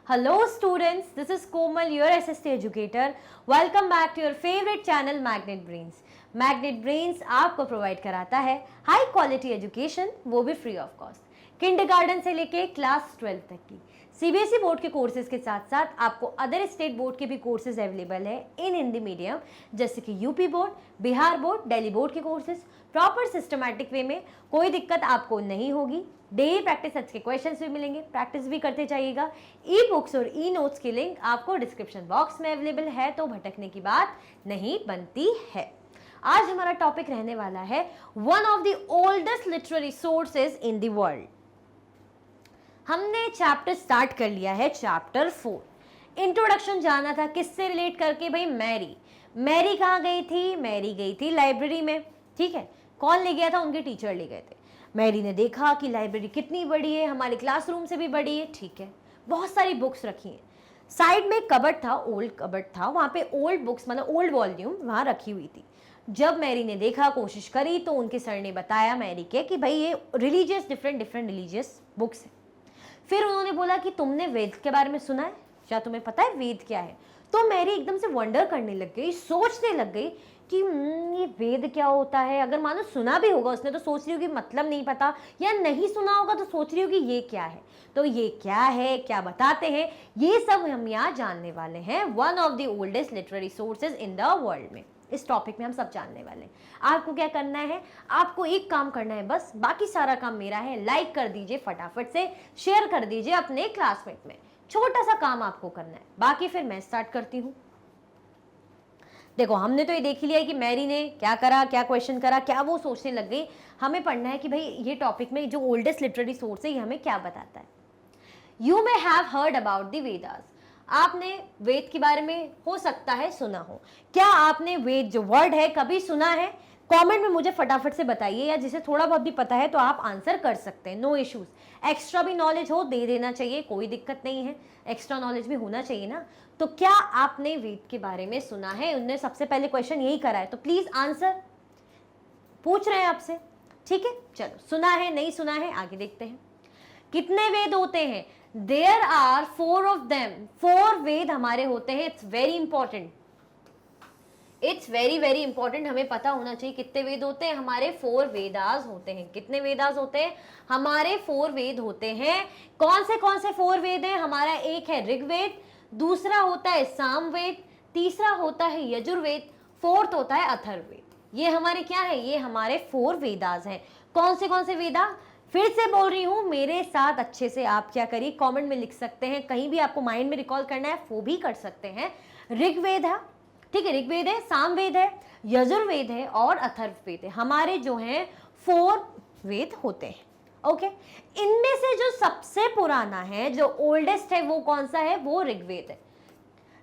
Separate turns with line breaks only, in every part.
Hello students, this is Komal, your SST educator. Welcome back to your favorite channel Magnet Brains. Magnet Brains आपको provide कराता है high quality education, वो भी free of cost, kindergarten से लेके class 12 तक की सीबीएसई बोर्ड के कोर्सेज के साथ साथ आपको अदर स्टेट बोर्ड के भी कोर्सेज अवेलेबल है इन हिंदी मीडियम, जैसे कि UP board, Bihar board, Delhi board के कोर्सेज प्रॉपर सिस्टमैटिक वे में। कोई दिक्कत आपको नहीं होगी। डेली प्रैक्टिस सेट्स के क्वेश्चंस भी मिलेंगे, प्रैक्टिस भी करते जाइएगा। ई बुक्स और ई नोट्स की लिंक आपको डिस्क्रिप्शन बॉक्स में अवेलेबल है, तो भटकने की बात नहीं बनती है। आज हमारा टॉपिक रहने वाला है one of the oldest literary sources in the world. हमने चैप्टर स्टार्ट कर लिया है, चैप्टर 4। इंट्रोडक्शन जाना था किससे रिलेट करके भाई? मैरी कहाँ गई थी? मैरी गई थी लाइब्रेरी में। ठीक है, कौन ले गया था? उनके टीचर ले गए थे। मैरी ने देखा कि लाइब्रेरी कितनी बड़ी है, हमारे क्लासरूम से भी बड़ी है। ठीक है, बहुत सारी बुक्स रखी हैं। साइड में कबर्ड था, ओल्ड कबर्ड था, वहाँ पे ओल्ड बुक्स मतलब ओल्ड वॉल्यूम वहाँ रखी हुई थी। जब मैरी ने देखा, कोशिश करी, तो उनके सर ने बताया मैरी के कि भाई ये रिलीजियस डिफरेंट रिलीजियस बुक्स है। फिर उन्होंने बोला कि तुमने वेद के बारे में सुना है, क्या तुम्हें पता है वेद क्या है? तो मैरी एकदम से वंडर करने लग गई, सोचने लग गई कि ये वेद क्या होता है। अगर मानो सुना भी होगा उसने तो सोच रही होगी मतलब नहीं पता, या नहीं सुना होगा तो सोच रही होगी ये क्या है। तो ये क्या है, क्या बताते हैं, ये सब हम यहाँ जानने वाले हैं। One of the oldest literary sources in the world में इस टॉपिक में हम सब जानने वाले हैं। आपको क्या करना है? आपको एक काम करना है बस, बाकी सारा काम मेरा है। लाइक कर दीजिए फटाफट से, शेयर कर दीजिए अपने क्लासमेट में। छोटा सा काम आपको करना है, बाकी फिर मैं स्टार्ट करती हूँ। देखो, हमने तो ये देख लिया है कि मैरी ने क्या करा, क्या क्वेश्चन करा, क्या वो सोचने लग गई। हमें पढ़ना है कि भाई ये टॉपिक में जो ओल्डेस्ट लिटरेरी सोर्स है ये हमें क्या बताता है। You may have heard about the Vedas. आपने वेद के बारे में हो सकता है सुना हो। क्या आपने वेद जो वर्ड है कभी सुना है? कमेंट में मुझे फटाफट से बताइए, या जिसे थोड़ा बहुत भी पता है तो आप आंसर कर सकते हैं, नो इश्यूज। एक्स्ट्रा भी नॉलेज हो दे देना चाहिए, कोई दिक्कत नहीं है, एक्स्ट्रा नॉलेज भी होना चाहिए ना। तो क्या आपने वेद के बारे में सुना है? उनने सबसे पहले क्वेश्चन यही करा है, तो प्लीज आंसर पूछ रहे हैं आपसे। ठीक है, चलो, सुना है नहीं सुना है आगे देखते हैं। कितने वेद होते हैं? There are 4 of them. 4 Veda हमारे होते हैं। It's very important, it's very very important, हमें पता होना चाहिए कितने वेद होते हैं। हमारे 4 वेदास होते हैं। कितने वेदास होते हैं? हमारे 4 वेद होते हैं। कौन से 4 वेद हैं? हमारा एक है ऋग्वेद, दूसरा होता है सामवेद, तीसरा होता है यजुर्वेद, फोर्थ होता है अथर्ववेद। ये हमारे क्या है? ये हमारे 4 वेदास हैं। कौन से वेदा? फिर से बोल रही हूं, मेरे साथ अच्छे से आप क्या करिए, कमेंट में लिख सकते हैं, कहीं भी आपको माइंड में रिकॉल करना है वो भी कर सकते हैं। ऋग्वेद है, ठीक है, ऋग्वेद है, सामवेद है, यजुर्वेद है और अथर्ववेद है। हमारे जो हैं 4 वेद होते हैं। ओके, इनमें से जो सबसे पुराना है, जो ओल्डेस्ट है, वो कौन सा है? वो ऋग्वेद है।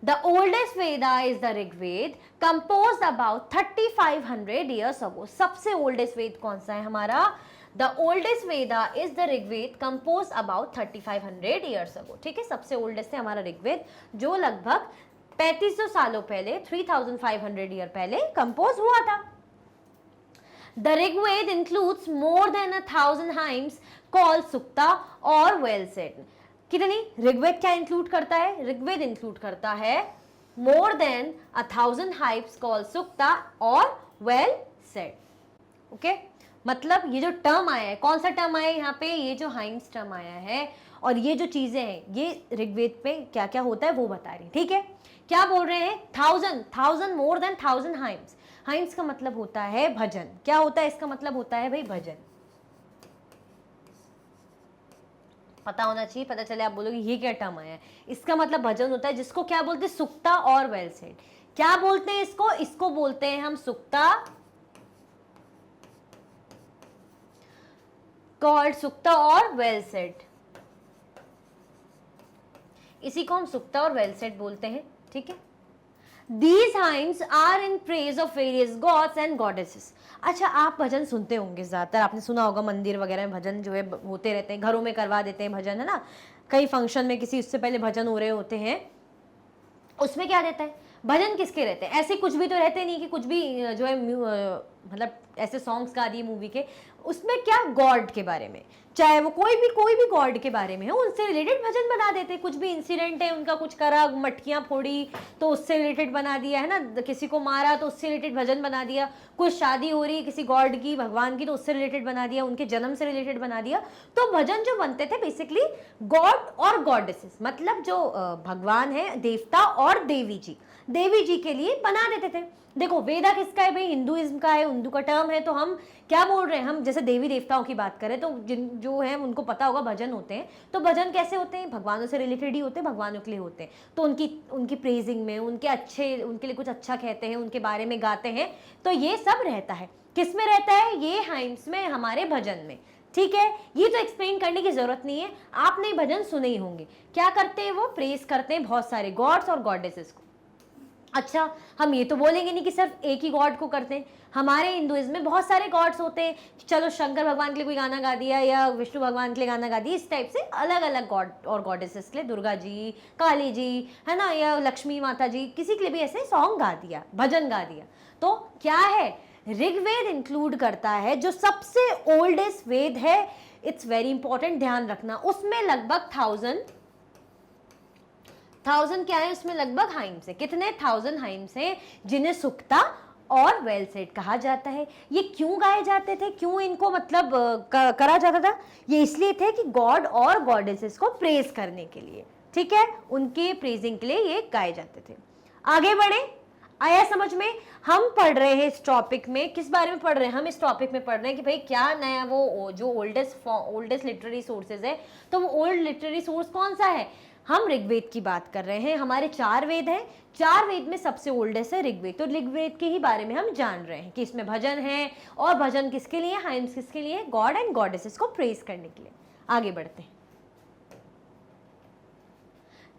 The oldest Veda is the Rigved, composed about 3500 years ago. सबसे oldest वेद कौन सा है हमारा? The oldest Veda is the Rigved, composed about 3500 years ago. ठीक है, सबसे oldest है हमारा ऋग्वेद, जो लगभग 3500 सालों पहले, 3500 ईयर पहले कंपोज हुआ था। The Rigved includes more than 1000 hymns called Sukta or well said. कितनी? ऋग्वेद क्या इंक्लूड करता है? ऋग्वेद इंक्लूड करता है more than 1000 hymns called Sukta और well said. ओके, मतलब ये जो टर्म आया है, कौन सा टर्म आया है यहाँ पे? ये जो हाइम्स टर्म आया है, और ये जो चीजें हैं, ये ऋग्वेद पे क्या क्या होता है वो बता रही। ठीक है, क्या बोल रहे हैं? 1000 मोर देन 1000 हाइम्स। हाइम्स का मतलब होता है भजन। क्या होता है इसका मतलब? होता है भाई भजन। पता होना चाहिए, पता चले आप बोलोगे ये क्या टर्म आया है। इसका मतलब भजन होता है, जिसको क्या बोलते हैं? सुक्ता और वेल सेड। क्या बोलते हैं इसको? इसको बोलते हैं हम सुक्ता, कॉल्ड सुक्ता और वेल सेड। इसी को हम सुक्ता और वेल सेड बोलते हैं। ठीक है, These hymns are in praise of various gods and goddesses. अच्छा, आप भजन सुनते होंगे, ज़्यादातर आपने सुना होगा, मंदिर वगैरह में भजन जो है होते रहते हैं, घरों में करवा देते हैं भजन, है ना। कई फंक्शन में किसी उससे पहले भजन हो रहे होते हैं, उसमें क्या रहता है? भजन किसके रहते हैं? ऐसे कुछ भी तो रहते नहीं कि कुछ भी जो है मतलब ऐसे सॉन्ग्स गा दिए मूवी के, उसमें क्या गॉड के बारे में, चाहे वो कोई भी गॉड के बारे में हो, उनसे रिलेटेड भजन बना देते। कुछ भी इंसिडेंट है उनका, कुछ करा, मटकियाँ फोड़ी तो उससे रिलेटेड बना दिया है ना, किसी को मारा तो उससे रिलेटेड भजन बना दिया, कुछ शादी हो रही किसी गॉड की, भगवान की, तो उससे रिलेटेड बना दिया, उनके जन्म से रिलेटेड बना दिया। तो भजन जो बनते थे बेसिकली गॉड और गॉडेसेस, मतलब जो भगवान है, देवता और देवी जी के लिए बना देते थे। देखो वेदा किसका है भाई, हिंदुइज्म का है, हिंदू का टर्म है, तो हम क्या बोल रहे हैं, हम जैसे देवी देवताओं की बात करें तो जिन जो है उनको पता होगा भजन होते हैं, तो भजन कैसे होते हैं, भगवानों से रिलेटेड ही होते हैं, भगवानों के लिए होते हैं, तो उनकी प्रेजिंग में, उनके लिए कुछ अच्छा कहते हैं, उनके बारे में गाते हैं, तो ये सब रहता है। किस में रहता है, ये हाइम्स में, हमारे भजन में। ठीक है, ये तो एक्सप्लेन करने की जरूरत नहीं है, आपने भजन सुने ही होंगे। क्या करते हैं वो, प्रेज करते हैं बहुत सारे गॉड्स और गॉडेसेस को। अच्छा, हम ये तो बोलेंगे नहीं कि सिर्फ एक ही गॉड को करते हैं, हमारे हिंदुइज्म में बहुत सारे गॉड्स होते हैं। चलो शंकर भगवान के लिए कोई गाना गा दिया या विष्णु भगवान के लिए गाना गा दिया, इस टाइप से अलग अलग गॉड और गॉडेसेस के लिए, दुर्गा जी, काली जी, है ना, या लक्ष्मी माता जी, किसी के लिए भी ऐसे सॉन्ग गा दिया, भजन गा दिया। तो क्या है, ऋग्वेद इंक्लूड करता है, जो सबसे ओल्डेस्ट वेद है, इट्स वेरी इंपॉर्टेंट, ध्यान रखना। उसमें लगभग 1000 क्या है, उसमें लगभग हाइम्स है। कितने, 1000 हाइम्स हैं, जिन्हें सुक्ता और वेल सेड कहा जाता है। ये क्यों गाए जाते थे, क्यों इनको मतलब करा जाता था, ये इसलिए थे कि गॉड और गॉडेसेस को प्रेज करने के लिए, ठीक है, उनके प्रेजिंग के लिए ये गाए जाते थे। आगे बढ़े, आया समझ में। हम पढ़ रहे हैं इस टॉपिक में, किस बारे में पढ़ रहे हैं, हम इस टॉपिक में पढ़ रहे हैं कि भाई क्या नया, वो जो ओल्डेस्ट लिटरेरी सोर्सेज है, तो वो ओल्ड लिटरेरी सोर्स कौन सा है, हम ऋग्वेद की बात कर रहे हैं। हमारे 4 वेद हैं, 4 वेद में सबसे ओल्डेस्ट है ऋग्वेद, तो ऋग्वेद के ही बारे में हम जान रहे हैं कि इसमें भजन है, और भजन किसके लिए, हाइम्स किसके लिए, गॉड एंड गॉडेसेस को प्रेज करने के लिए। आगे बढ़ते हैं।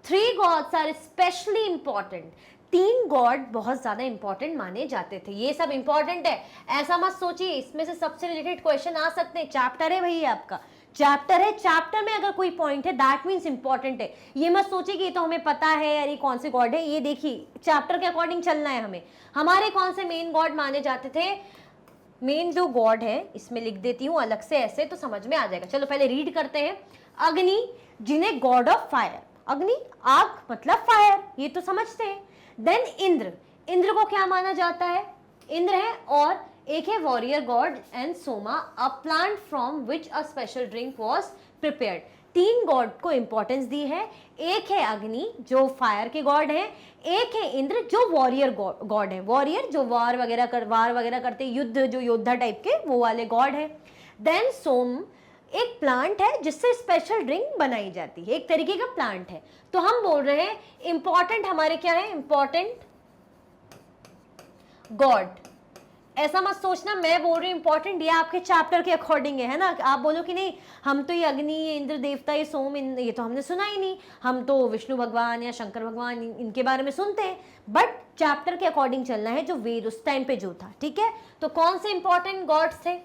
3 gods are specially important, 3 god बहुत ज्यादा इंपॉर्टेंट माने जाते थे। ये सब इंपॉर्टेंट है, ऐसा मत सोचिए इसमें से सबसे रिलेटेड क्वेश्चन आ सकते हैं, चैप्टर है भाई, आपका चैप्टर है, चैप्टर में अगर कोई पॉइंट है दैट मीन्स इंपॉर्टेंट है। ये मत सोचिए कि ये तो हमें पता है, अरे कौन से गॉड है, ये देखिए चैप्टर के अकॉर्डिंग चलना है हमें। हमारे कौन से मेन गॉड माने जाते थे, मेन जो गॉड है, इसमें लिख देती हूँ अलग से ऐसे, तो समझ में आ जाएगा। चलो पहले रीड करते हैं। अग्नि, जिन्हें गॉड ऑफ फायर, अग्नि आग मतलब फायर, ये तो समझते हैं। देन इंद्र, इंद्र को क्या माना जाता है, इंद्र है, और एक है warrior God and Soma, a plant from which a special drink was prepared. 3 God को इंपॉर्टेंस दी है, एक है अग्नि जो फायर के गॉड है, एक है इंद्र जो वॉरियर गॉड है, वॉरियर जो वार वगैरह करते, युद्ध, जो योद्धा टाइप के, वो वाले गॉड है। देन सोम एक प्लांट है जिससे स्पेशल ड्रिंक बनाई जाती है, एक तरीके का प्लांट है। तो हम बोल रहे हैं इंपॉर्टेंट हमारे क्या है, इंपॉर्टेंट गॉड। ऐसा मत सोचना मैं बोल रही हूँ इंपॉर्टेंट, ये आपके चैप्टर के अकॉर्डिंग है ना, आप बोलो कि नहीं हम तो ये अग्नि, ये इंद्र देवता, ये सोम, ये तो हमने सुना ही नहीं, हम तो विष्णु भगवान या शंकर भगवान इनके बारे में सुनते हैं, बट चैप्टर के अकॉर्डिंग चलना है, जो वेद उस टाइम पे जो था। ठीक है, तो कौन से इंपॉर्टेंट गॉड्स थे,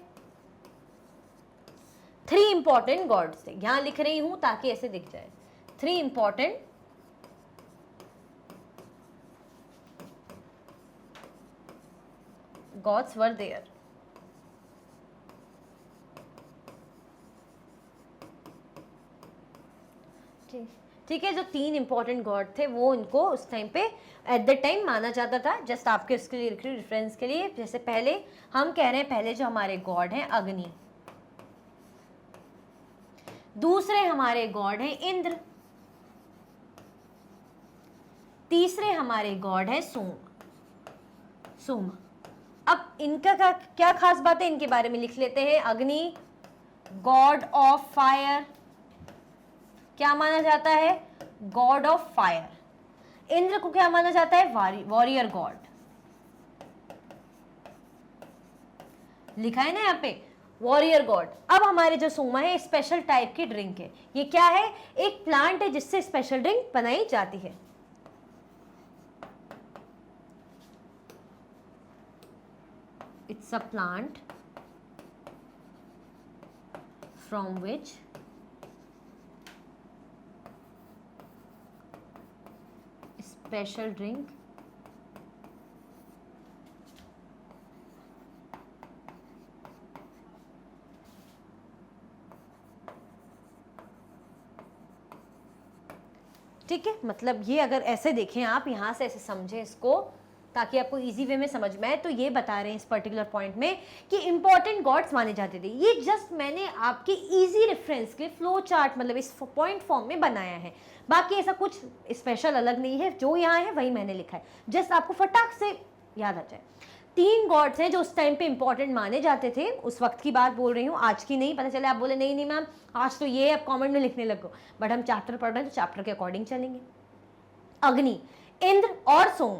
3 इंपॉर्टेंट गॉड्स थे, यहां लिख रही हूं ताकि ऐसे दिख जाए। 3 इंपॉर्टेंट gods were there. ठीक है, जो 3 इंपॉर्टेंट गॉड थे वो इनको उस टाइम पे एट द टाइम माना जाता था। जस्ट आपके उसके लिए रेफरेंस के लिए, जैसे पहले हम कह रहे हैं, पहले जो हमारे गॉड हैं अग्नि, दूसरे हमारे गॉड हैं इंद्र, तीसरे हमारे गॉड है सोमा। अब इनका क्या खास बात है, इनके बारे में लिख लेते हैं। अग्नि गॉड ऑफ फायर, क्या माना जाता है, गॉड ऑफ फायर। इंद्र को क्या माना जाता है, वॉरियर गॉड, लिखा है ना यहाँ पे वॉरियर गॉड। अब हमारे जो सोमा है स्पेशल टाइप की ड्रिंक है, ये क्या है, एक प्लांट है जिससे स्पेशल ड्रिंक बनाई जाती है। It's a plant from which special drink ठीक है, मतलब ये अगर ऐसे देखें आप, यहाँ से ऐसे समझें इसको ताकि आपको इजी वे में समझ में आए, तो ये बता रहे हैं इस पर्टिकुलर पॉइंट में कि इंपॉर्टेंट गॉड्स माने जाते थे। ये जस्ट मैंने आपके इजी रेफरेंस के फ्लो चार्ट मतलब इस पॉइंट फॉर्म में बनाया है, बाकी ऐसा कुछ स्पेशल अलग नहीं है, जो यहाँ है वही मैंने लिखा है, जस्ट आपको फटाक से याद आ जाए। 3 गॉड्स हैं जो उस टाइम पे इंपॉर्टेंट माने जाते थे, उस वक्त की बात बोल रही हूँ, आज की नहीं। पता चले आप बोले नहीं नहीं मैम आज तो ये आप कमेंट में लिखने लगो, बट हम चैप्टर पढ़ रहे हैं तो चैप्टर के अकॉर्डिंग चलेंगे। अग्नि, इंद्र और सोम।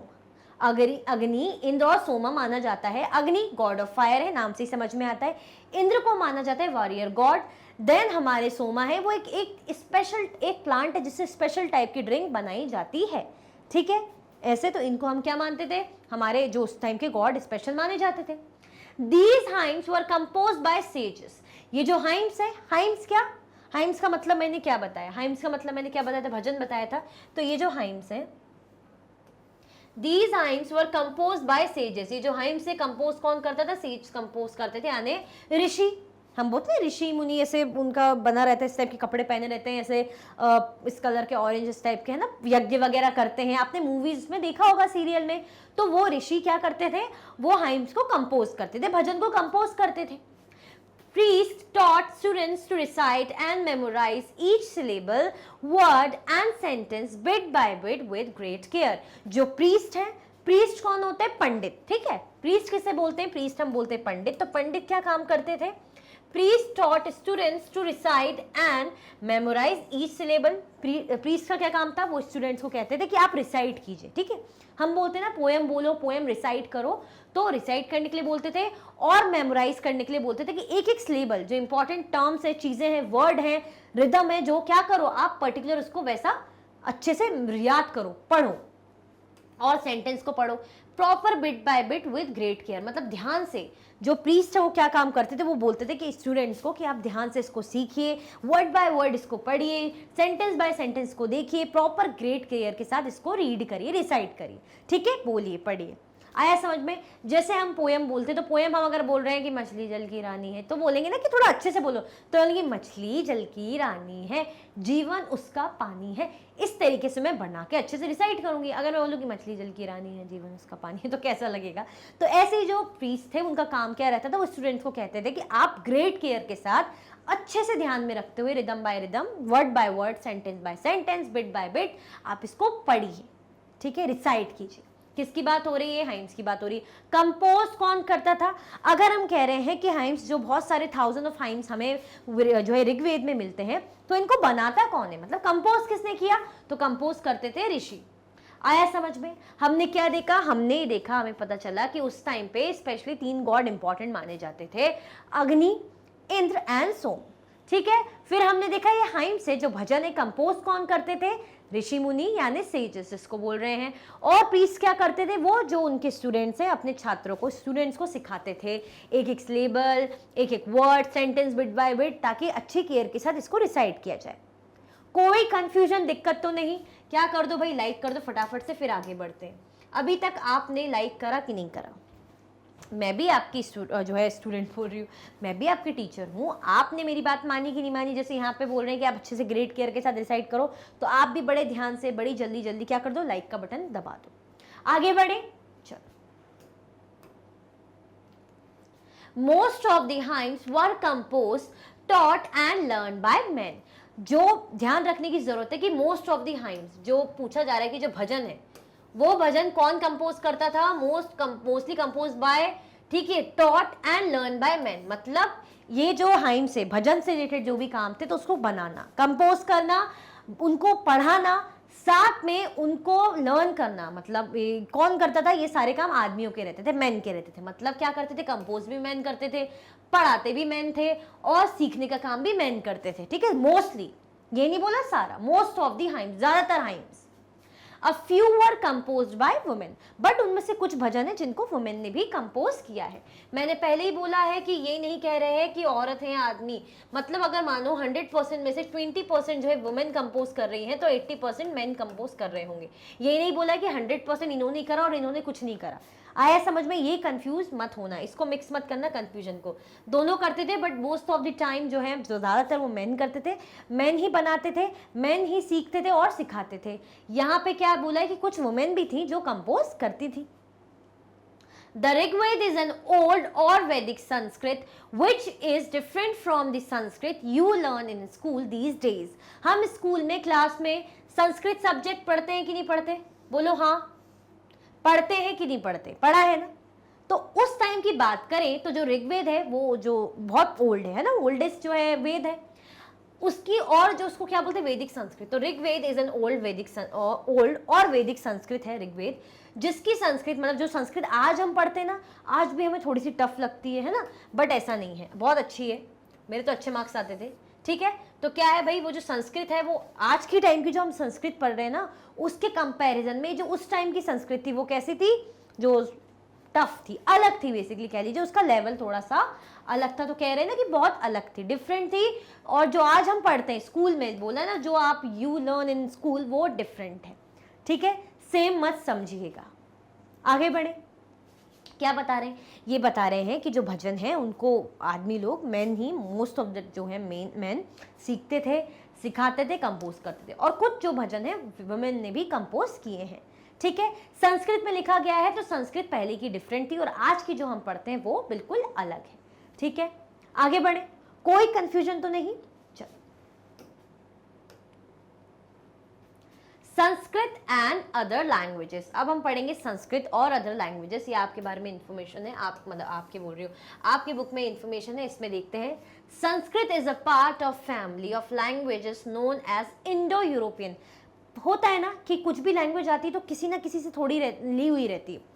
अग्नि, इंद्र और सोमा माना जाता है। अग्नि गॉड ऑफ फायर है, नाम से ही समझ में आता है। इंद्र को माना जाता है वॉरियर गॉड। देन हमारे सोमा है, वो एक स्पेशल एक प्लांट है जिससे स्पेशल टाइप की ड्रिंक बनाई जाती है, ठीक है। ऐसे तो इनको हम क्या मानते थे, हमारे जो उस टाइम के गॉड स्पेशल माने जाते थे। These hymns were composed bye sages. ये जो हाइम्स है, हाइम्स क्या, हाइम्स का मतलब मैंने क्या बताया, हाइम्स का मतलब मैंने क्या बताया था, भजन बताया था। तो ये जो हाइम्स है, These hymns were composed by sages। ये जो हाइम्स से कंपोज कौन करता था, सेज कंपोज करते थे, यानी ऋषि। हम बोलते हैं ऋषि मुनि, ऐसे उनका बना रहता है, इस टाइप के कपड़े पहने रहते हैं, ऐसे इस कलर के ऑरेंज इस टाइप के, है ना, यज्ञ वगैरह करते हैं, आपने मूवीज में देखा होगा, सीरियल में। तो वो ऋषि क्या करते थे, वो हाइम्स को कंपोज करते थे, भजन को कंपोज करते थे। Priest taught students to recite and memorize each syllable, word and sentence bit by bit with great care। जो priest है, priest कौन होते हैं, पंडित, ठीक है। priest किसे बोलते हैं, priest हम बोलते हैं पंडित। तो पंडित क्या काम करते थे, priest taught students to recite and memorize each syllable। priest का क्या काम था, वो स्टूडेंट्स को कहते थे कि आप रिसाइट कीजिए, ठीक है। हम बोलते हैं ना पोएम बोलो, पोएम रिसाइट करो, तो रिसाइट करने के लिए बोलते थे, और मेमोराइज करने के लिए बोलते थे कि एक एक सिलेबल जो इंपॉर्टेंट टर्म्स है, चीजें हैं, वर्ड हैं, रिदम है, जो क्या करो आप पर्टिकुलर उसको वैसा अच्छे से याद करो, पढ़ो, और सेंटेंस को पढ़ो proper bit by bit with great care, मतलब ध्यान से। जो प्रीस्ट है वो क्या काम करते थे, वो बोलते थे कि स्टूडेंट्स को कि आप ध्यान से इसको सीखिए, वर्ड बाय वर्ड इसको पढ़िए, सेंटेंस बाय सेंटेंस को देखिए, प्रॉपर ग्रेट केयर के साथ इसको रीड करिए, रिसाइट करिए, ठीक है, बोलिए, पढ़िए। आया समझ में। जैसे हम पोएम बोलते तो पोएम हम अगर बोल रहे हैं कि मछली जल की रानी है, तो बोलेंगे ना कि थोड़ा अच्छे से बोलो, तो बोलेंगे मछली जल की रानी है, जीवन उसका पानी है। इस तरीके से मैं बना के अच्छे से रिसाइट करूंगी। अगर मैं बोलूँ कि मछली जल की रानी है, जीवन उसका पानी है, तो कैसा लगेगा। तो ऐसे ही जो प्रीस्ट थे उनका काम क्या रहता था, वो स्टूडेंट्स को कहते थे कि आप ग्रेट केयर के साथ अच्छे से ध्यान में रखते हुए rhythm bye rhythm, word by word, sentence by sentence, bit by bit आप इसको पढ़िए, ठीक है, रिसाइट कीजिए। किसकी बात हो रही है, हाइम्स की बात हो रही है। कंपोज कौन करता था, अगर हम कह रहे हैं कि हाइम्स जो बहुत सारे थाउजेंड ऑफ हाइम्स हमें जो है ऋग्वेद में मिलते हैं, तो इनको बनाता कौन है, मतलब कंपोज किसने किया, तो कंपोज करते थे ऋषि। आया समझ में। हमने क्या देखा, हमने देखा, हमें पता चला कि उस टाइम पे स्पेशली 3 गॉड इंपॉर्टेंट माने जाते थे, अग्नि, इंद्र एंड सोम, ठीक है। फिर हमने देखा ये हाइम्स है जो भजन है, कंपोज कौन करते थे, ऋषि मुनि यानी सेजेस इसको बोल रहे हैं। और प्रीस्ट क्या करते थे, वो जो उनके स्टूडेंट्स हैं अपने छात्रों को, स्टूडेंट्स को सिखाते थे एक एक सिलेबल, एक एक word, sentence bit by bit, ताकि अच्छी केयर के साथ इसको रिसाइट किया जाए। कोई कंफ्यूजन, दिक्कत तो नहीं। क्या कर दो भाई, लाइक कर दो फटाफट से, फिर आगे बढ़ते हैं। अभी तक आपने लाइक करा कि नहीं करा। मैं भी आपकी जो है स्टूडेंट बोल रही हूँ, मैं भी आपकी टीचर हूँ, आपने मेरी बात मानी कि नहीं मानी। जैसे यहाँ पे बोल रहे हैं कि आप अच्छे से ग्रेट केयर के साथ डिसाइड करो, तो आप भी बड़े ध्यान से, बड़ी जल्दी जल्दी क्या कर दो, लाइक का बटन दबा दो। आगे बढ़े, चलो। Most of the hymns were compose, taught and learn by man. जो ध्यान रखने की जरूरत है कि मोस्ट ऑफ द हाइम्स, जो पूछा जा रहा है कि जो भजन है, वो भजन कौन कंपोज करता था, मोस्टली कंपोज बाय, ठीक है, taught and learn by man. मतलब ये जो हाइम से, भजन से रिलेटेड जो भी काम थे, तो उसको बनाना, कंपोज करना, उनको पढ़ाना, साथ में उनको लर्न करना। मतलब कौन करता था, ये सारे काम आदमियों के रहते थे, मैन के रहते थे। मतलब क्या करते थे, कंपोज भी मैन करते थे, पढ़ाते भी मैन थे, और सीखने का काम भी मैन करते थे, ठीक है। मोस्टली, ये नहीं बोला सारा, मोस्ट ऑफ दी हाइम्स, ज्यादातर hymns. A few were composed by women, but उनमें से कुछ भजन है जिनको वुमेन ने भी कंपोज किया है। मैंने पहले ही बोला है कि ये नहीं कह रहे हैं कि औरत है आदमी, मतलब अगर मानो 100% में से 20% जो है वुमेन कंपोज कर रही हैं, तो 80% मैन कंपोज कर रहे होंगे। ये नहीं बोला कि 100% इन्होंने करा और इन्होंने कुछ नहीं करा। आया समझ में? ये कंफ्यूज मत होना, इसको मिक्स मत करना कंफ्यूजन को। दोनों करते थे but most of the time जो है जो ज़्यादातर वो मेन करते थे, मेन ही बनाते थे, मेन ही सीखते थे और सिखाते थे। यहाँ पे क्या बोला है कि कुछ वुमेन भी थी जो कंपोज करती थी। The Rigveda is an old or Vedic Sanskrit which is different from the Sanskrit you learn in school these days. हम स्कूल में क्लास में संस्कृत सब्जेक्ट पढ़ते हैं कि नहीं पढ़ते? बोलो हाँ, पढ़ते हैं कि नहीं पढ़ते? पढ़ा है ना? तो उस टाइम की बात करें तो जो ऋग्वेद है वो जो बहुत ओल्ड है ना, ओल्डेस्ट जो है वेद है उसकी, और जो उसको क्या बोलते हैं वैदिक संस्कृत। तो ऋग्वेद इज एन ओल्ड और वैदिक संस्कृत है ऋग्वेद, जिसकी संस्कृत मतलब जो संस्कृत आज हम पढ़ते हैं ना, आज भी हमें थोड़ी सी टफ लगती है ना, बट ऐसा नहीं है, बहुत अच्छी है, मेरे तो अच्छे मार्क्स आते थे। ठीक है, तो क्या है भाई, वो जो संस्कृत है वो आज की टाइम की जो हम संस्कृत पढ़ रहे हैं ना, उसके कंपैरिजन में जो उस टाइम की संस्कृत थी वो कैसी थी, जो टफ थी, अलग थी, बेसिकली कह लीजिए उसका लेवल थोड़ा सा अलग था। तो कह रहे हैं ना कि बहुत अलग थी, डिफरेंट थी, और जो आज हम पढ़ते हैं स्कूल में, बोला ना जो आप यू लर्न इन स्कूल वो डिफरेंट है। ठीक है, सेम मत समझिएगा। आगे बढ़े, क्या बता रहे हैं? ये बता रहे हैं कि जो भजन है उनको आदमी लोग, man he most of the जो है मैन सीखते थे, सिखाते थे, कंपोज करते थे, और कुछ जो भजन है वुमेन ने भी कंपोज किए हैं। ठीक है, संस्कृत में लिखा गया है, तो संस्कृत पहले की डिफरेंट थी और आज की जो हम पढ़ते हैं वो बिल्कुल अलग है। ठीक है, आगे बढ़े, कोई कंफ्यूजन तो नहीं? चलो, संस्कृत एंड अदर लैंग्वेजेस। अब हम पढ़ेंगे संस्कृत और अदर लैंग्वेजेस। ये आपके बारे में इंफॉर्मेशन है, आप मतलब आपके बोल रही हो, आपकी बुक में इंफॉर्मेशन है, इसमें देखते हैं। Sanskrit is a part of family of languages known as Indo European. होता है ना कि कुछ भी लैंग्वेज आती है तो किसी ना किसी से थोड़ी ली हुई रहती है।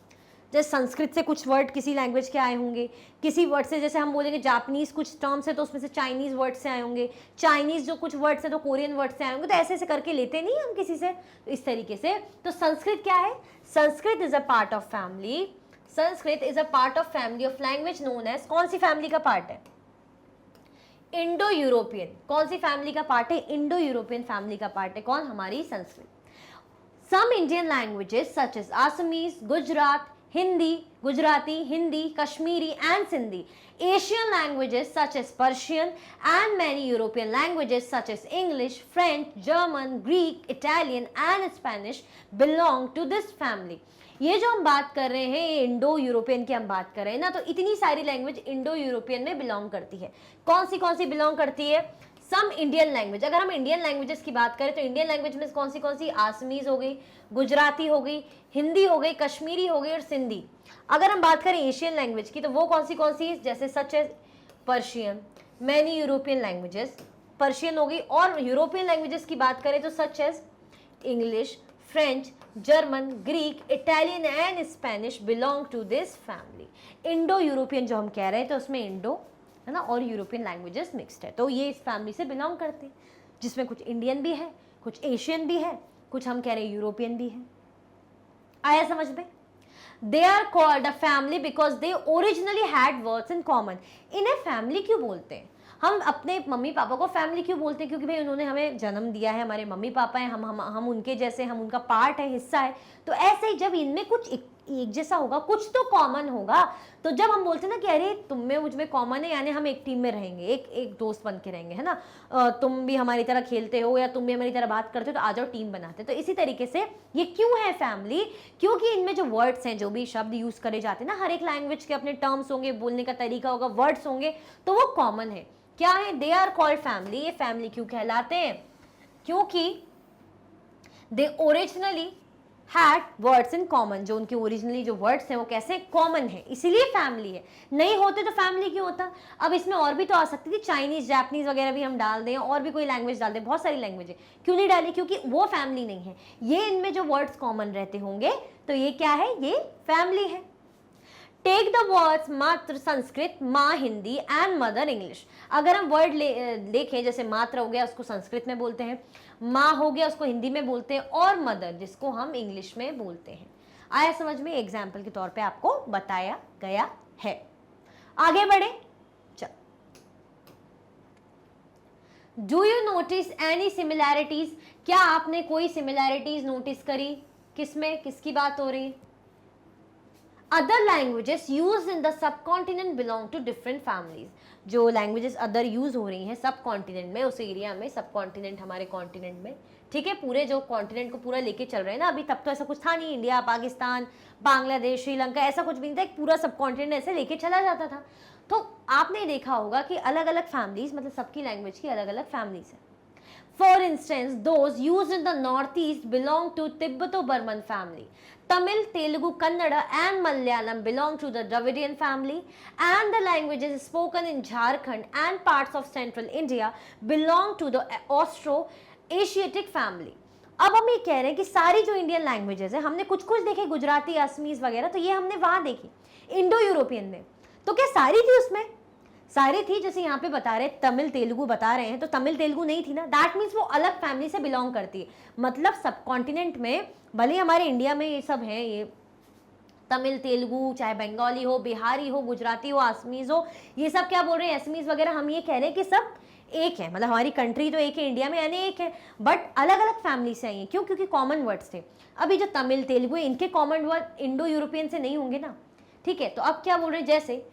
जैसे संस्कृत से कुछ वर्ड किसी लैंग्वेज के आए होंगे, किसी वर्ड से, जैसे हम बोलेंगे जापानीज कुछ टर्म्स है तो उसमें से चाइनीज वर्ड से आए होंगे, चाइनीज जो कुछ वर्ड्स है तो कोरियन वर्ड से आए होंगे, तो ऐसे ऐसे करके लेते नहीं हम किसी से, तो इस तरीके से। तो संस्कृत क्या है? Sanskrit is a part of family, Sanskrit is a part of family of language known as, कौन सी फैमिली का पार्ट है? Indo European. कौन सी फैमिली का पार्ट है? इंडो यूरोपियन फैमिली का पार्ट है कौन? हमारी Sanskrit. Some Indian languages such as Assamese, Gujarati, Hindi, Kashmiri and Sindhi. Asian languages such as Persian and many European languages such as English, French, German, Greek, Italian and Spanish belong to this family. ये जो हम बात कर रहे हैं ये Indo European की हम बात कर रहे हैं ना, तो इतनी सारी लैंग्वेज इंडो यूरोपियन में बिलोंग करती है। कौन सी बिलोंग करती है? Some Indian language. अगर हम इंडियन लैंग्वेजेस की बात करें तो इंडियन लैंग्वेज में कौन सी? आसमीज हो गई, गुजराती हो गई, हिंदी हो गई, कश्मीरी हो गई और सिंधी। अगर हम बात करें एशियन लैंग्वेज की तो वो कौन सी? जैसे such as Persian, many European languages, Persian हो गई, और यूरोपियन लैंग्वेजेस की बात करें तो such as English, French, German, Greek, Italian and Spanish belong to this family. Indo European जो हम कह रहे हैं तो उसमें इंडो है ना और यूरोपियन लैंग्वेजेस मिक्स्ड है, तो ये इस फैमिली से बिलोंग करते हैं, जिसमें कुछ इंडियन भी है, कुछ एशियन भी है, कुछ हम कह रहे हैं यूरोपियन भी है। आया समझ में? They are called a family because they originally had words in common. इन्हें फैमिली क्यों बोलते हैं? हम अपने मम्मी पापा को फैमिली क्यों बोलते हैं? क्योंकि भाई उन्होंने हमें जन्म दिया है, हमारे मम्मी पापा हैं, हम उनके जैसे, हम उनका पार्ट है, हिस्सा है। तो ऐसे ही जब इनमें कुछ एक जैसा होगा, कुछ तो कॉमन होगा, तो जब हम बोलते हैं ना कि अरे तुम में मुझ में कॉमन है, यानी हम एक टीम में रहेंगे, एक दोस्त बन के रहेंगे, है ना, तुम भी हमारी तरह खेलते हो या तुम भी हमारी तरह बात करते हो, तो आ जाओ टीम बनाते। तो इसी तरीके से ये क्यों है फैमिली? क्योंकि इनमें जो वर्ड्स हैं, जो भी शब्द यूज करे जाते हैं ना, हर एक लैंग्वेज के अपने टर्म्स होंगे, बोलने का तरीका होगा, वर्ड्स होंगे, तो वो कॉमन है। क्या है? They are called family. ये फैमिली क्यों कहलाते हैं? क्योंकि they originally had words in common. जो उनके ओरिजिनली जो वर्ड्स हैं वो कैसे कॉमन है, इसीलिए फैमिली है। नहीं होते तो फैमिली क्यों होता? अब इसमें और भी तो आ सकती थी, चाइनीज, जापानीज वगैरह भी हम डाल दें, और भी कोई लैंग्वेज डाल दें, बहुत सारी लैंग्वेज है, क्यों नहीं डाली? क्योंकि वो फैमिली नहीं है। ये इनमें जो वर्ड्स कॉमन रहते होंगे तो ये क्या है? ये फैमिली है। टेक द वर्ड्स मात्र संस्कृत, माँ हिंदी एंड मदर इंग्लिश। अगर हम वर्ड देखें, जैसे मात्र हो गया उसको संस्कृत में बोलते हैं, माँ हो गया उसको हिंदी में बोलते हैं, और मदर जिसको हम इंग्लिश में बोलते हैं। आया समझ में? एग्जाम्पल के तौर पे आपको बताया गया है। आगे बढ़े, चल। Do you notice any similarities? क्या आपने कोई सिमिलैरिटीज नोटिस करी? किसमें किसकी बात हो रही? Other languages use in the subcontinent belong to different families. जो लैंग्वेजेस अदर यूज हो रही हैं सब कॉन्टिनेंट में, उस एरिया में, सब कॉन्टिनेंट हमारे कॉन्टिनेंट में, ठीक है, पूरे जो कॉन्टिनेंट को पूरा लेके चल रहे हैं ना, अभी तब तो ऐसा कुछ था नहीं, इंडिया पाकिस्तान बांग्लादेश श्रीलंका ऐसा कुछ भी नहीं था, एक पूरा सब कॉन्टिनेंट ऐसे लेके चला जाता था। तो आपने देखा होगा कि अलग अलग फैमिलीज, मतलब सबकी लैंग्वेज की अलग अलग फैमिलीज है। For instance those use in the north east belong to Tibeto Burman family. Tamil, Telugu, Kannada and Malayalam belong to the Dravidian family, and the languages spoken in Jharkhand and parts of central India belong to the Austro-Asiatic family. अब हम ये कह रहे हैं कि सारी जो Indian languages है, हमने कुछ कुछ देखे गुजराती, असमीज वगैरह, तो ये हमने वहां देखी इंडो यूरोपियन में। तो क्या सारी थी उसमें? सारी थी। जैसे यहाँ पे बता रहे तमिल तेलुगु बता रहे हैं, तो तमिल तेलुगु नहीं थी ना, दैट मीन्स वो अलग फैमिली से बिलोंग करती है। मतलब सब कॉन्टिनेंट में, भले हमारे इंडिया में ये सब है, ये तमिल तेलुगु, चाहे बंगाली हो, बिहारी हो, गुजराती हो, असमीज हो, ये सब क्या बोल रहे हैं, असमीज वगैरह, हम ये कह रहे हैं कि सब एक है, मतलब हमारी कंट्री तो एक है, इंडिया में यानी एक है, बट अलग अलग फैमिली से आई है। क्यों? क्योंकि कॉमन वर्ड्स थे। अभी जो तमिल तेलुगु इनके कॉमन वर्ड इंडो यूरोपियन से नहीं होंगे ना, ठीक है। तो अब क्या बोल रहे हैं, जैसे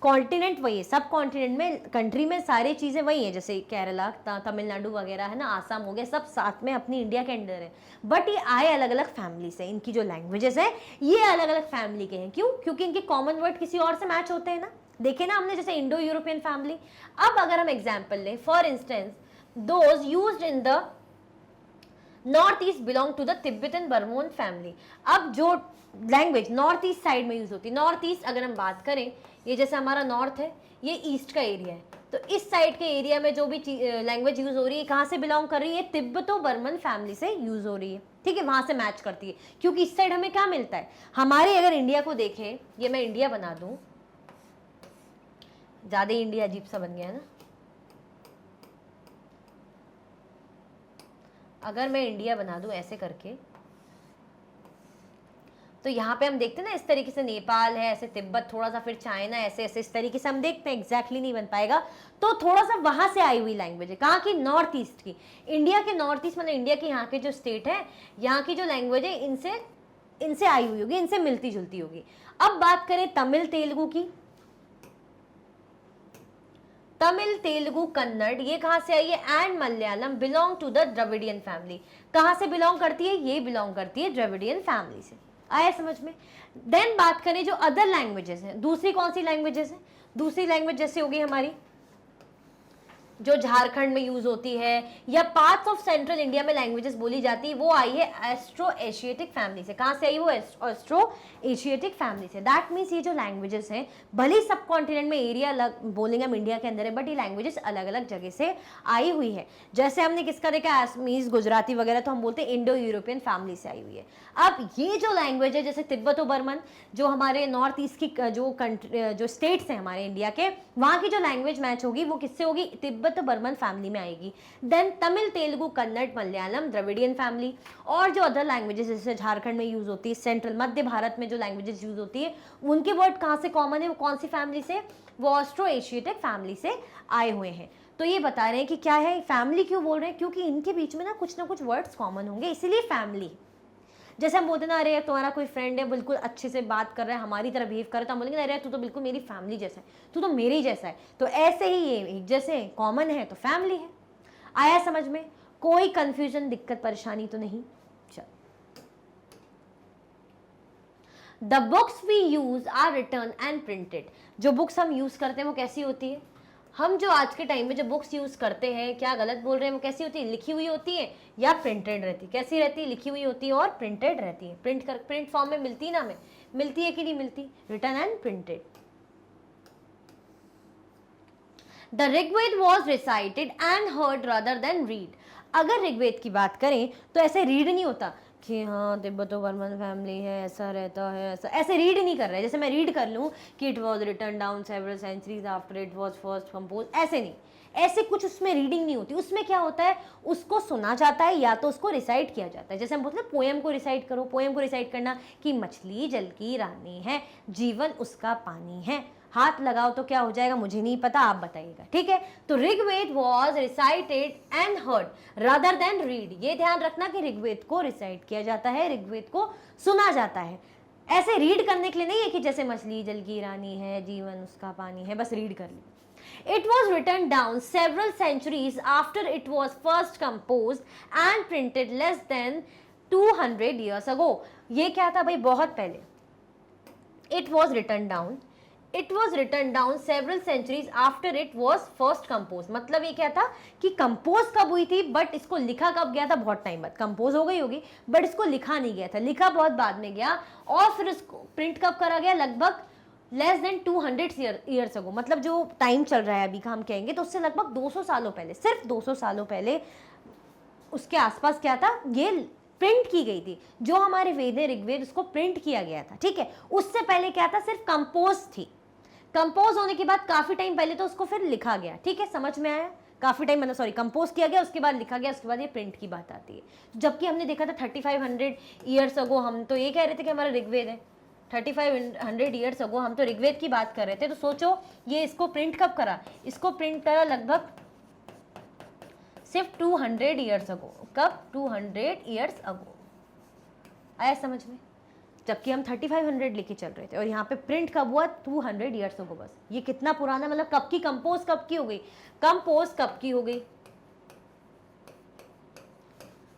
कॉन्टिनेंट वही है, सब कॉन्टिनेंट में, कंट्री में सारी चीज़ें वही है, जैसे केरला, तमिलनाडु वगैरह है ना, आसाम हो गया, सब साथ में अपनी इंडिया के अंडर है, बट ये आए अलग अलग फैमिली से। इनकी जो लैंग्वेजेस है ये अलग अलग फैमिली के हैं। क्यों? क्योंकि इनके कॉमन वर्ड किसी और से मैच होते हैं ना, देखे ना हमने, जैसे इंडो यूरोपियन फैमिली। अब अगर हम एग्जाम्पल लें, for instance those used in the north east belong to the Tibetan Burman family. अब जो लैंग्वेज नॉर्थ ईस्ट साइड में यूज होती है, नॉर्थ ईस्ट अगर हम बात करें, ये जैसे हमारा नॉर्थ है, ये ईस्ट का एरिया है, तो इस साइड के एरिया में जो भी लैंग्वेज यूज हो रही है, कहाँ से बिलोंग कर रही है, तिब्बतो बर्मन फैमिली से यूज हो रही है, ठीक है, वहां से मैच करती है। क्योंकि इस साइड हमें क्या मिलता है, हमारे अगर इंडिया को देखें, ये मैं इंडिया बना दूं, ज्यादा इंडिया अजीब सा बन गया है ना, अगर मैं इंडिया बना दूं ऐसे करके, तो यहाँ पे हम देखते हैं ना, इस तरीके से नेपाल है, ऐसे तिब्बत, थोड़ा सा फिर चाइना, ऐसे ऐसे इस तरीके से हम देखते हैं, एग्जैक्टली नहीं बन पाएगा, तो थोड़ा सा वहां से आई हुई लैंग्वेज है। कहाँ की? नॉर्थ ईस्ट की। इंडिया के नॉर्थ ईस्ट मतलब इंडिया के यहाँ के जो स्टेट है, यहाँ की जो लैंग्वेज है इनसे आई हुई होगी, इनसे मिलती जुलती होगी। अब बात करें तमिल तेलुगु की, तमिल तेलुगु कन्नड़, ये कहाँ से आई है, and Malayalam belong to the Dravidian family. कहाँ से बिलोंग करती है? ये बिलोंग करती है द्रविडियन फैमिली से। आया समझ में? देन बात करें जो अदर लैंग्वेजेस हैं, दूसरी कौन सी लैंग्वेजेस हैं, दूसरी लैंग्वेज जैसे होगी हमारी जो झारखंड में यूज होती है, या पार्ट्स ऑफ सेंट्रल इंडिया में लैंग्वेजेस बोली जाती है, वो आई है एस्ट्रो एशियाटिक फैमिली से। कहाँ से आई? वो एस्ट्रो एशियाटिक फैमिली से। दैट मीन्स ये जो लैंग्वेजेस हैं, भले ही सब कॉन्टिनेंट में एरिया अलग बोलेंगे हम इंडिया के अंदर है, बट ये लैंग्वेजेस अलग अलग जगह से आई हुई है। जैसे हमने किसका देखा, असमीज, गुजराती वगैरह, तो हम बोलते हैं इंडो यूरोपियन फैमिली से आई हुई है। अब ये जो लैंग्वेज है, जैसे तिब्बतो बर्मन, जो हमारे नॉर्थ ईस्ट की जो स्टेट्स हैं हमारे इंडिया के, वहाँ की जो लैंग्वेज मैच होगी वो किससे होगी, तिब्बत बर्मन फैमिली में आएगी। Then Tamil Telugu Kannada Malayalam Dravidian family. और जो अदर लैंग्वेजेस जैसे झारखंड में यूज होती है, सेंट्रल मध्य भारत में जो लैंग्वेजेस यूज होती है, उनके वर्ड कहाँ से कॉमन है, वो कौन सी फैमिली से, वो ऑस्ट्रो एशियाटिक फैमिली से आए हुए हैं। तो ये बता रहे हैं कि क्या है, फैमिली क्यों बोल रहे हैं, क्योंकि इनके बीच में ना कुछ वर्ड्स कॉमन होंगे, इसीलिए फैमिली। जैसे हम बोलते ना, अरे तुम्हारा कोई फ्रेंड है, बिल्कुल अच्छे से बात कर रहा है, हमारी तरह बिहेव कर रहा है, तो हम बोलेंगे अरे तू तो बिल्कुल मेरी फैमिली जैसा है, तू तो मेरी जैसा है। तो ऐसे ही ये जैसे कॉमन है तो फैमिली है। आया समझ में? कोई कंफ्यूजन, दिक्कत, परेशानी तो नहीं? चल, the books we use are written and printed. जो बुक्स हम यूज करते हैं वो कैसी होती है, हम जो आज के टाइम में जो बुक्स यूज करते हैं, क्या गलत बोल रहे हैं, वो कैसी होती है, लिखी हुई होती है या प्रिंटेड रहती है? कैसी रहती है? लिखी हुई होती है और प्रिंटेड रहती है। प्रिंट फॉर्म में मिलती है ना, हमें मिलती है कि नहीं मिलती? Written and printed. The Rigveda was recited and heard rather than read. अगर ऋग्वेद की बात करें तो ऐसे रीड नहीं होता कि हाँ तिब्बतो बर्मन फैमिली है, ऐसा रहता है, ऐसे रीड नहीं कर रहा है। जैसे मैं रीड कर लूँ कि it was written down several centuries after it was first compose, ऐसे नहीं, ऐसे कुछ उसमें रीडिंग नहीं होती। उसमें क्या होता है, उसको सुना जाता है या तो उसको रिसाइट किया जाता है। जैसे हम बोलते हैं पोएम को रिसाइट करो, पोएम को रिसाइट करना कि मछली जल की रानी है, जीवन उसका पानी है, हाथ लगाओ तो क्या हो जाएगा मुझे नहीं पता, आप बताइएगा, ठीक है। तो Rigveda was recited and heard rather than read. ये ध्यान रखना कि ऋग्वेद को रिसाइट किया जाता है, ऋग्वेद को सुना जाता है, ऐसे रीड करने के लिए नहीं है कि जैसे मछली जल की रानी है, जीवन उसका पानी है, बस रीड कर ली। It was written down several centuries after it was first composed and printed less than 200 years ago. ये क्या था भाई, बहुत पहले। It was written down. It was written down several centuries after it was first composed. मतलब ये क्या था कि कंपोज कब हुई थी, बट इसको लिखा कब गया था, बहुत टाइम बाद। कंपोज हो गई होगी बट इसको लिखा नहीं गया था, लिखा बहुत बाद में गया। और फिर इसको प्रिंट कब करा गया, लगभग लेस देन 200 ईयर्स अगो। मतलब जो टाइम चल रहा है अभी का हम कहेंगे तो उससे लगभग 200 सालों पहले, सिर्फ 200 सालों पहले उसके आसपास क्या था, ये प्रिंट की गई थी। जो हमारे वेद है ऋग्वेद, उसको प्रिंट किया गया था, ठीक है। उससे पहले क्या था, सिर्फ कंपोज थी। कंपोज होने के बाद काफी टाइम पहले तो उसको फिर लिखा गया, ठीक है, समझ में आया। काफी टाइम मतलब सॉरी, कंपोज किया गया, उसके बाद लिखा गया, उसके बाद ये प्रिंट की बात आती है। जबकि हमने देखा था 3500 ईयर्स अगो, हम तो ये कह रहे थे कि हमारा ऋग्वेद है। 3500 ईयर्स अगो हम तो ऋग्वेद की बात कर रहे थे। तो सोचो ये इसको प्रिंट कब करा, इसको प्रिंट करा लगभग सिर्फ 200 ईयर्स अगो। कब, 200 ईयर्स अगो। आया समझ में। जबकि हम 3500 लेके चल रहे थे और यहाँ पे प्रिंट कब हुआ, 200 ईयर्स अगो। बस ये कितना पुराना, मतलब कब की कंपोज, कब की हो गई, कंपोज कब की हो गई,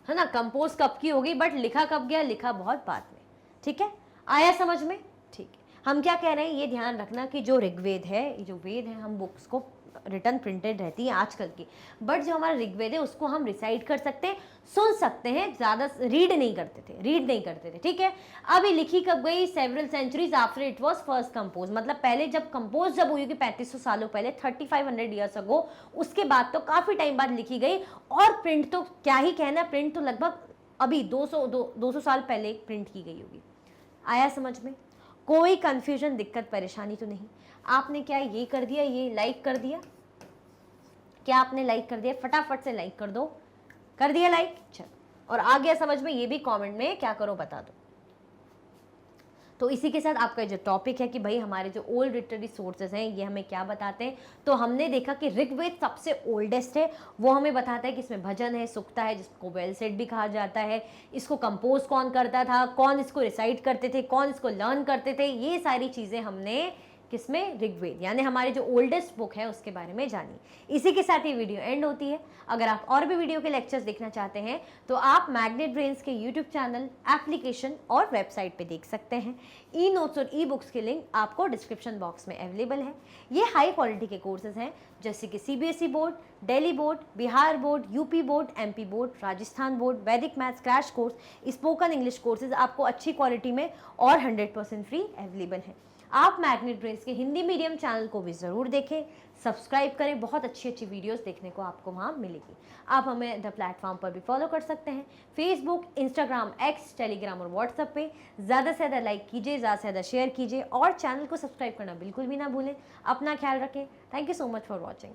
है ना, कंपोज कब की हो गई, बट लिखा कब गया, लिखा बहुत बाद में, ठीक है। आया समझ में, ठीक है। हम क्या कह रहे हैं, ये ध्यान रखना कि जो ऋग्वेद है, ये जो वेद है, हम बुक्स को रिटर्न प्रिंटेड रहती है आजकल की, बट जो हमारा ऋग्वेद है उसको हम रिसाइट कर सकते हैं, सुन सकते हैं, ज़्यादा रीड नहीं करते थे, ठीक है। अब ये लिखी कब गई, several centuries after it was first compose. मतलब पहले जब कंपोज जब हुई, 3500 सालों पहले, 3500 ईयर्स अगो, उसके बाद तो काफ़ी टाइम बाद लिखी गई। और प्रिंट तो क्या ही कहना, प्रिंट तो लगभग अभी 200 साल पहले प्रिंट की गई होगी। आया समझ में। कोई कंफ्यूजन, दिक्कत, परेशानी तो नहीं। आपने क्या ये कर दिया, ये लाइक कर दिया, क्या आपने लाइक कर दिया, फटाफट से लाइक कर दो, कर दिया लाइक, चलो। और आ गया समझ में, ये भी कमेंट में क्या करो बता दो। तो इसी के साथ आपका जो टॉपिक है कि भाई हमारे जो ओल्ड लिटरेरी सोर्सेज हैं ये हमें क्या बताते हैं, तो हमने देखा कि ऋग्वेद सबसे ओल्डेस्ट है। वो हमें बताता है कि इसमें भजन है, सुक्ता है, जिसको वेल सेड भी कहा जाता है। इसको कंपोज कौन करता था, कौन इसको रिसाइट करते थे, कौन इसको लर्न करते थे, ये सारी चीज़ें हमने किसमें, ऋग्वेद, यानी हमारे जो ओल्डेस्ट बुक है उसके बारे में जानी। इसी के साथ ये वीडियो एंड होती है। अगर आप और भी वीडियो के लेक्चर्स देखना चाहते हैं तो आप मैग्नेट ब्रेन्स के यूट्यूब चैनल, एप्लीकेशन और वेबसाइट पे देख सकते हैं। ई नोट्स और ई बुक्स के लिंक आपको डिस्क्रिप्शन बॉक्स में अवेलेबल है। ये हाई क्वालिटी के कोर्सेज हैं, जैसे कि CBSE board, Delhi board, Bihar board, UP board, MP board, Rajasthan board, Vedic maths crash course, spoken English courses आपको अच्छी क्वालिटी में और 100% फ्री अवेलेबल है। आप मैग्नेट ब्रेन्स के हिंदी मीडियम चैनल को भी ज़रूर देखें, सब्सक्राइब करें, बहुत अच्छी अच्छी वीडियोस देखने को आपको वहाँ मिलेगी। आप हमें द प्लेटफॉर्म पर भी फॉलो कर सकते हैं, फेसबुक, इंस्टाग्राम, एक्स, टेलीग्राम और व्हाट्सएप पे। ज़्यादा से ज़्यादा लाइक कीजिए, ज़्यादा से ज़्यादा शेयर कीजिए और चैनल को सब्सक्राइब करना बिल्कुल भी ना भूलें। अपना ख्याल रखें। Thank you so much for watching.